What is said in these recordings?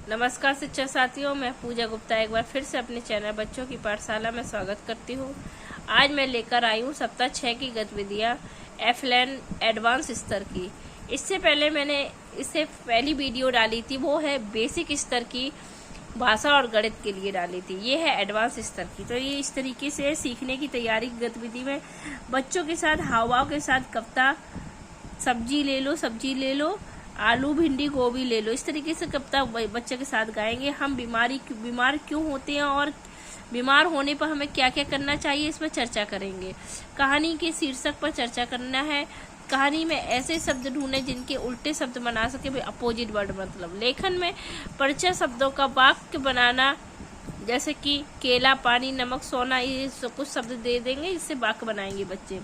नमस्कार शिक्षक साथियों, मैं पूजा गुप्ता एक बार फिर से अपने चैनल बच्चों की पाठशाला में स्वागत करती हूँ। आज मैं लेकर आई हूँ सप्ताह 6 की गतिविधियाँ एफएलएन एडवांस स्तर की। इससे पहले मैंने इससे पहली वीडियो डाली थी, वो है बेसिक स्तर की भाषा और गणित के लिए डाली थी। ये है एडवांस स्तर की। तो ये इस तरीके से सीखने की तैयारी की गतिविधि में बच्चों के साथ हाव भाव के साथ कविता सब्जी ले लो, आलू भिंडी गोभी ले लो, इस तरीके से कविता बच्चे के साथ गाएंगे। हम बीमार क्यों होते हैं और बीमार होने पर हमें क्या क्या करना चाहिए, इस पर चर्चा करेंगे। कहानी के शीर्षक पर चर्चा करना है। कहानी में ऐसे शब्द ढूंढे जिनके उल्टे शब्द बना सके, अपोजिट वर्ड मतलब। लेखन में परिचय शब्दों का वाक्य बनाना, जैसे कि केला, पानी, नमक, सोना, ये कुछ शब्द दे देंगे, इससे वाक्य बनाएंगे बच्चे।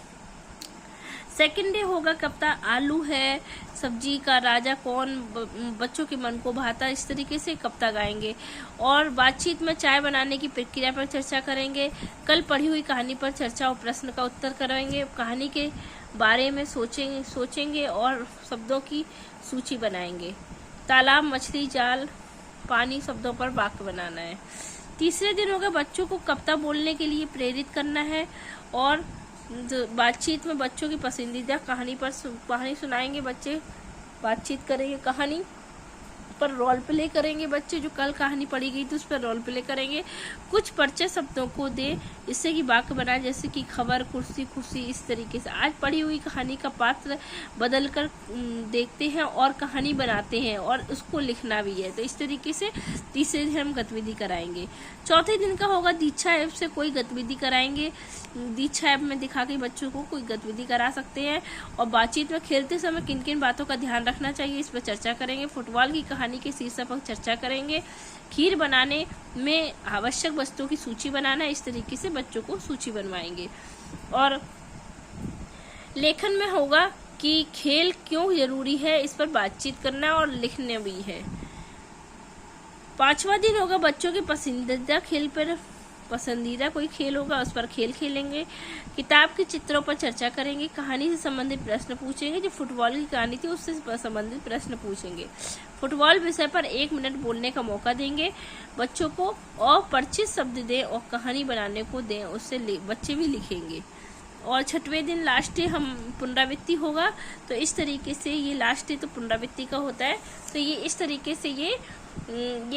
सेकंड डे होगा कविता आलू है सब्जी का राजा कौन, बच्चों के मन को भाता, इस तरीके से कविता गाएंगे। और बातचीत में चाय बनाने की प्रक्रिया पर चर्चा करेंगे। कल पढ़ी हुई कहानी पर चर्चा और प्रश्न का उत्तर करेंगे। कहानी के बारे में सोचेंगे और शब्दों की सूची बनाएंगे। तालाब, मछली, जाल, पानी शब्दों पर वाक्य बनाना है। तीसरे दिन होगा बच्चों को कविता बोलने के लिए प्रेरित करना है और बातचीत में बच्चों की पसंदीदा कहानी सुनाएंगे। बच्चे बातचीत करेंगे, कहानी पर रोल प्ले करेंगे। बच्चे जो कल कहानी पढ़ी गई थी उस पर रोल प्ले करेंगे। कुछ परिचय शब्दों को दे इससे कि वाक्य बनाए, जैसे कि खबर, कुर्सी, खुशी, इस तरीके से। आज पढ़ी हुई कहानी का पात्र बदल कर देखते हैं और कहानी बनाते हैं और उसको लिखना भी है। तो इस तरीके से तीसरे दिन हम गतिविधि कराएंगे। चौथे दिन का होगा दीक्षा ऐप से कोई गतिविधि कराएंगे। दीक्षा ऐप में दिखा के बच्चों को कोई गतिविधि करा सकते हैं। और बातचीत में खेलते समय किन किन बातों का ध्यान रखना चाहिए, इस पर चर्चा करेंगे। फुटबॉल की कहानी के शीर्षक पर चर्चा करेंगे। खीर बनाने में आवश्यक वस्तुओं की सूची बनाना, इस तरीके से बच्चों को सूची बनवाएंगे। और लेखन में होगा कि खेल क्यों जरूरी है, इस पर बातचीत करना और लिखना भी है। पांचवा दिन होगा बच्चों के पसंदीदा कोई खेल होगा, उस पर खेल खेलेंगे। किताब के चित्रों पर चर्चा करेंगे। कहानी से संबंधित प्रश्न पूछेंगे। जो फुटबॉल की कहानी थी उससे संबंधित प्रश्न पूछेंगे। फुटबॉल विषय पर 1 मिनट बोलने का मौका देंगे बच्चों को और परिचित शब्द दें और कहानी बनाने को दें, उससे बच्चे भी लिखेंगे। और छठवें दिन लास्ट डे हम पुनरावृत्ति होगा। तो इस तरीके से ये लास्ट डे तो पुनरावृत्ति का होता है। तो ये इस तरीके से ये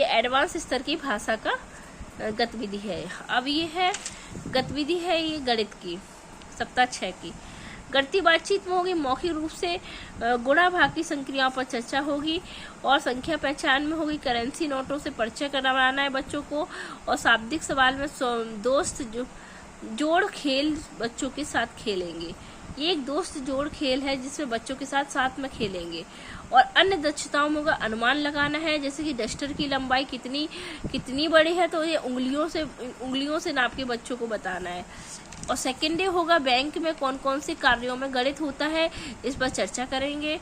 एडवांस स्तर की भाषा का गतिविधि है। अब ये है गतिविधि है ये गणित की सप्ताह 6 की। गणितीय बातचीत में होगी मौखिक रूप से गुणा भाग की संक्रियाओं पर चर्चा होगी और संख्या पहचान में होगी करेंसी नोटों से परिचय करवाना है बच्चों को। और शाब्दिक सवाल में दोस्त जोड़ खेल बच्चों के साथ खेलेंगे। ये एक दोस्त जोड़ खेल है जिसमें बच्चों के साथ में खेलेंगे। और अन्य दक्षताओं में होगा अनुमान लगाना है, जैसे कि डस्टर की लंबाई कितनी बड़ी है, तो ये उंगलियों से नाप के बच्चों को बताना है। और सेकेंड डे होगा बैंक में कौन कौन से कार्यों में गणित होता है, इस पर चर्चा करेंगे।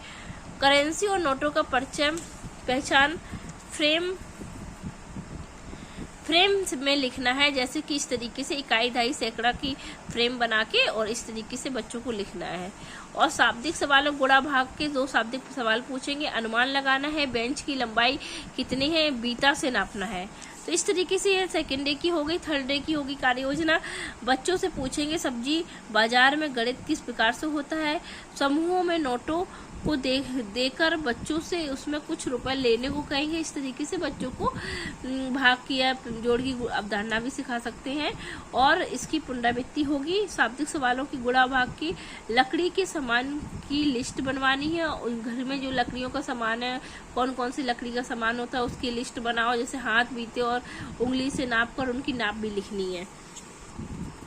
करेंसी और नोटों का पहचान फ्रेम में लिखना है, जैसे कि इस तरीके से इकाई, दहाई, सैकड़ा की फ्रेम बना के और इस तरीके से बच्चों को लिखना है। और शाब्दिक सवालों गुणा भाग के 2 शाब्दिक सवाल पूछेंगे। अनुमान लगाना है, बेंच की लंबाई कितनी है, बीता से नापना है। तो इस तरीके से ये सेकेंड डे की हो गई। थर्ड डे की होगी कार्य योजना। बच्चों से पूछेंगे सब्जी बाजार में गणित किस प्रकार से होता है। समूहों में नोटों को देकर बच्चों से उसमें कुछ रुपए लेने को कहेंगे। इस तरीके से बच्चों को भाग की या जोड़ की अवधारणा भी सिखा सकते हैं। और इसकी पुनरावृत्ति होगी। शाब्दिक सवालों की गुणा भाग की लकड़ी के सामान की लिस्ट बनवानी है। घर में जो लकड़ियों का सामान है, कौन कौन सी लकड़ी का सामान होता है उसकी लिस्ट बनाओ, जैसे हाथ, बीते और उंगली से नाप कर उनकी नाप भी लिखनी है।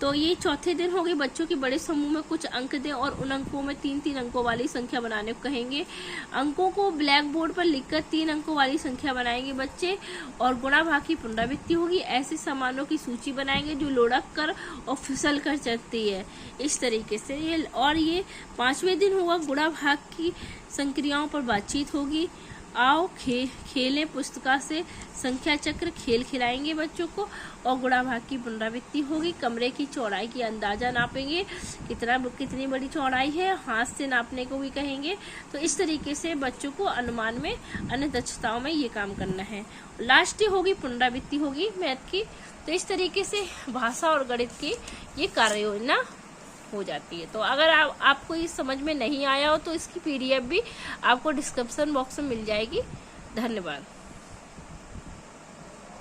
तो ये चौथे दिन हो गए बच्चों के बड़े समूह में कुछ अंक दें और उन अंकों में 3-3 अंकों वाली संख्या बनाने को कहेंगे। अंकों को ब्लैक बोर्ड पर लिखकर 3 अंकों वाली संख्या बनाएंगे बच्चे। और गुणा भाग की पुनरावृत्ति होगी। ऐसे सामानों की सूची बनाएंगे जो लुढ़क कर और फिसल कर चलती है, इस तरीके से ये। और ये 5वें दिन होगा गुणा भाग की संक्रियाओं पर बातचीत होगी। आओ खेलें पुस्तिका से संख्या चक्र खेल खिलाएंगे बच्चों को, और गुणा भाग की पुनरावृत्ति होगी। कमरे की चौड़ाई की अंदाजा नापेंगे, कितनी बड़ी चौड़ाई है, हाथ से नापने को भी कहेंगे। तो इस तरीके से बच्चों को अनुमान में, अन्य दक्षताओं में ये काम करना है। लास्ट होगी पुनरावृत्ति होगी मैथ की। तो इस तरीके से भाषा और गणित की ये कार्य योजना हो जाती है। तो अगर आपको ये समझ में नहीं आया हो तो इसकी PDF भी आपको डिस्क्रिप्शन बॉक्स में मिल जाएगी। धन्यवाद।